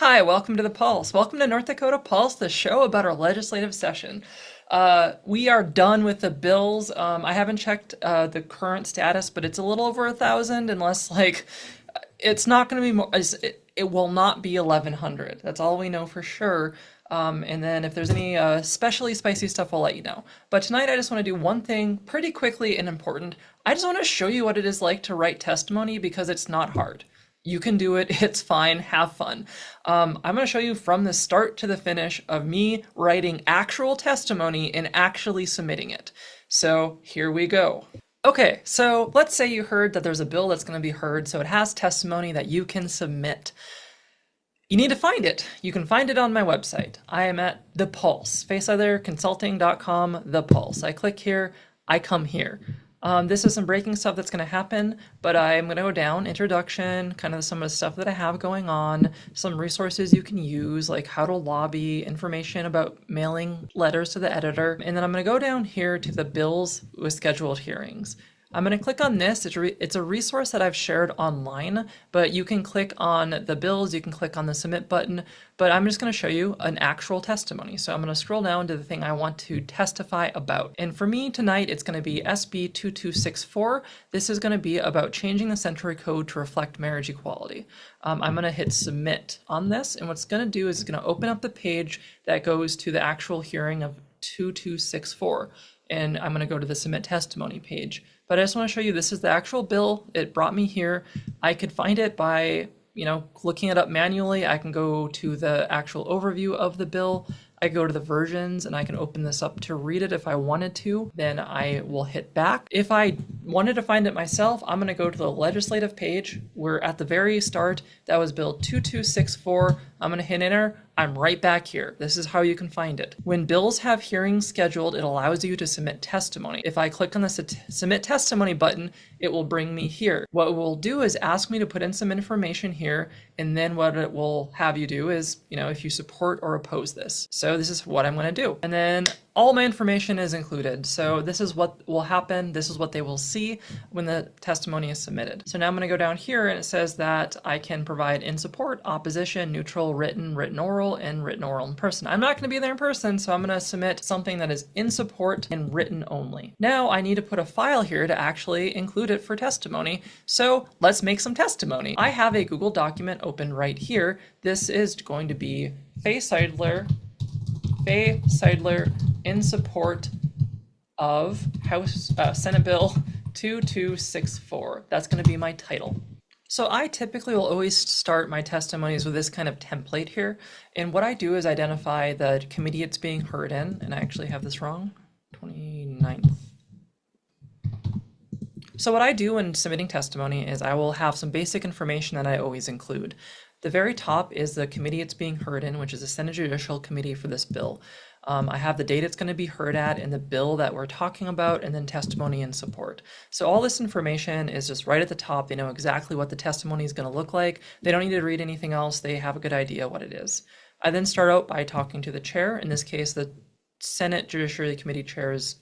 Hi, welcome to the Pulse. Welcome to North Dakota Pulse, the show about our legislative session. We are done with the bills. I haven't checked the current status, but it's a little over 1,000, unless it's not going to be more. It will not be 1,100. That's all we know for sure. And then if there's any especially spicy stuff, I'll let you know. But tonight I just want to do one thing pretty quickly and important. I just want to show you what it is like to write testimony because it's not hard. You can do it, it's fine, have fun. I'm going to show you from the start to the finish of me writing actual testimony and actually submitting it. So here we go. Okay, so let's say you heard that there's a bill that's going to be heard, so it has testimony that you can submit. You need to find it. You can find it on my website. I am at The Pulse, faceoutherconsulting.com, The Pulse. I click here, I come here. This is some breaking stuff that's going to happen, but I'm going to go down, introduction, kind of some of the stuff that I have going on, some resources you can use, like how to lobby, information about mailing letters to the editor, and then I'm going to go down here to the bills with scheduled hearings. I'm going to click on this. It's a resource that I've shared online, but you can click on the bills, you can click on the submit button, but I'm just going to show you an actual testimony. So I'm going to scroll down to the thing I want to testify about. And for me tonight, it's going to be SB 2264. This is going to be about changing the century code to reflect marriage equality. I'm going to hit submit on this, and what's going to do is it's going to open up the page that goes to the actual hearing of 2264. And I'm going to go to the submit testimony page. But I just want to show you this is the actual bill. It brought me here. I could find it by, looking it up manually. I can go to the actual overview of the bill. I go to the versions and I can open this up to read it if I wanted to. Then I will hit back. If I wanted to find it myself, I'm going to go to the legislative page. We're at the very start. That was bill 2264. I'm going to hit enter. I'm right back here. This is how you can find it. When bills have hearings scheduled, it allows you to submit testimony. If I click on the submit testimony button, it will bring me here. What it will do is ask me to put in some information here, and then what it will have you do is, if you support or oppose this. So this is what I'm going to do. And then all my information is included. So this is what will happen. This is what they will see when the testimony is submitted. So now I'm going to go down here and it says that I can provide in support, opposition, neutral, written oral, and written oral in person. I'm not going to be there in person, so I'm going to submit something that is in support and written only. Now I need to put a file here to actually include it for testimony. So let's make some testimony. I have a Google document open right here. This is going to be Faye Seidler in support of Senate Bill 2264. That's going to be my title. So I typically will always start my testimonies with this kind of template here. And what I do is identify the committee it's being heard in, and I actually have this wrong, 29th. So what I do when submitting testimony is I will have some basic information that I always include. The very top is the committee it's being heard in, which is the Senate Judicial Committee for this bill. I have the date it's going to be heard at and the bill that we're talking about, and then testimony and support. So all this information is just right at the top. They know exactly what the testimony is going to look like. They don't need to read anything else. They have a good idea what it is. I then start out by talking to the chair. In this case, the Senate Judiciary Committee Chair is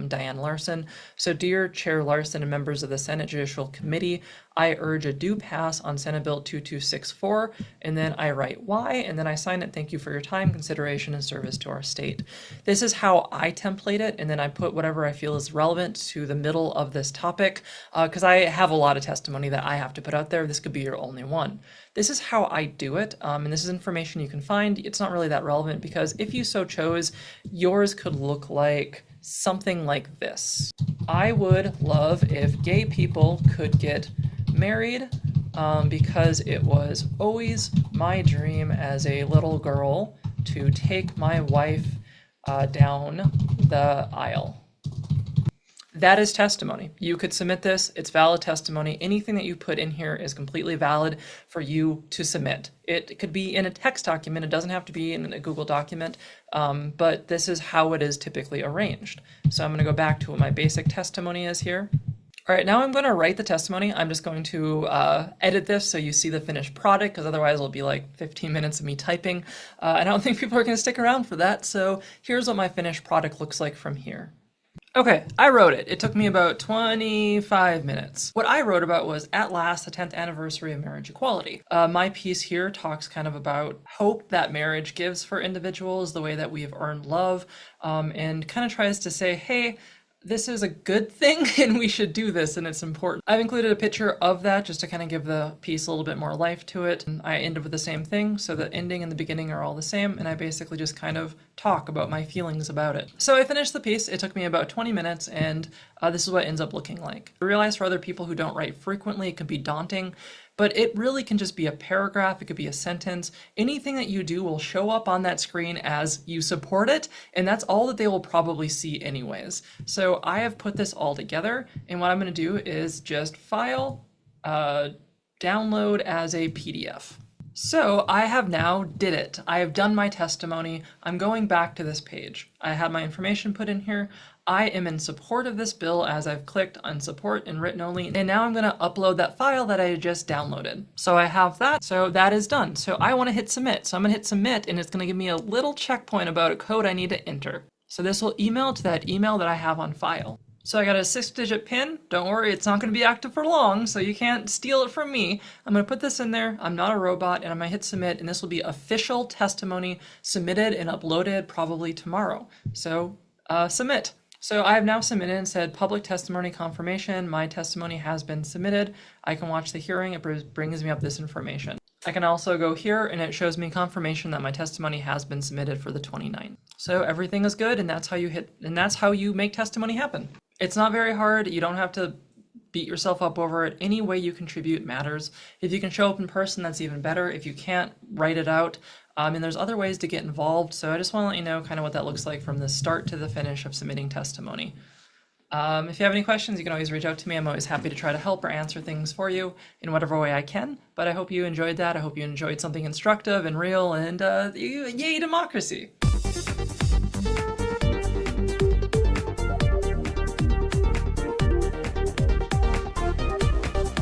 Diane Larson. So dear Chair Larson and members of the Senate Judicial Committee, I urge a do pass on Senate Bill 2264, and then I write why, and then I sign it. Thank you for your time, consideration, and service to our state. This is how I template it, and then I put whatever I feel is relevant to the middle of this topic, because I have a lot of testimony that I have to put out there. This could be your only one. This is how I do it, and this is information you can find. It's not really that relevant because if you so chose, yours could look like something like this. I would love if gay people could get married because it was always my dream as a little girl to take my wife down the aisle. That is testimony. You could submit this. It's valid testimony. Anything that you put in here is completely valid for you to submit. It could be in a text document. It doesn't have to be in a Google document, but this is how it is typically arranged. So I'm going to go back to what my basic testimony is here. All right, now I'm going to write the testimony. I'm just going to edit this so you see the finished product, because otherwise it'll be like 15 minutes of me typing. I don't think people are going to stick around for that. So here's what my finished product looks like from here. Okay, I wrote it. It took me about 25 minutes. What I wrote about was At Last, the 10th Anniversary of Marriage Equality. My piece here talks kind of about hope that marriage gives for individuals, the way that we have earned love, and kind of tries to say, hey, this is a good thing and we should do this and it's important. I've included a picture of that just to kind of give the piece a little bit more life to it. I ended with the same thing, so the ending and the beginning are all the same, and I basically just kind of talk about my feelings about it. So I finished the piece. It took me about 20 minutes, and this is what it ends up looking like. I realize for other people who don't write frequently, it can be daunting, but it really can just be a paragraph, it could be a sentence. Anything that you do will show up on that screen as you support it, and that's all that they will probably see anyways. So I have put this all together, and what I'm going to do is just file, download as a PDF. So I have now did it. I have done my testimony. I'm going back to this page. I had my information put in here. I am in support of this bill as I've clicked on support and written only. And now I'm going to upload that file that I just downloaded. So I have that. So that is done. So I want to hit submit. So I'm going to hit submit, and it's going to give me a little checkpoint about a code I need to enter. So this will email to that email that I have on file. So I got a 6-digit PIN. Don't worry, it's not going to be active for long, so you can't steal it from me. I'm going to put this in there. I'm not a robot, and I'm going to hit submit, and this will be official testimony submitted and uploaded probably tomorrow. So submit. So I have now submitted and said public testimony confirmation. My testimony has been submitted. I can watch the hearing. It brings me up this information. I can also go here and it shows me confirmation that my testimony has been submitted for the 29th. So everything is good, and that's how you make testimony happen. It's not very hard. You don't have to beat yourself up over it. Any way you contribute matters. If you can show up in person, that's even better. If you can't, write it out. And there's other ways to get involved. So I just want to let you know kind of what that looks like from the start to the finish of submitting testimony. If you have any questions, you can always reach out to me. I'm always happy to try to help or answer things for you in whatever way I can. But I hope you enjoyed that. I hope you enjoyed something instructive and real, and yay democracy!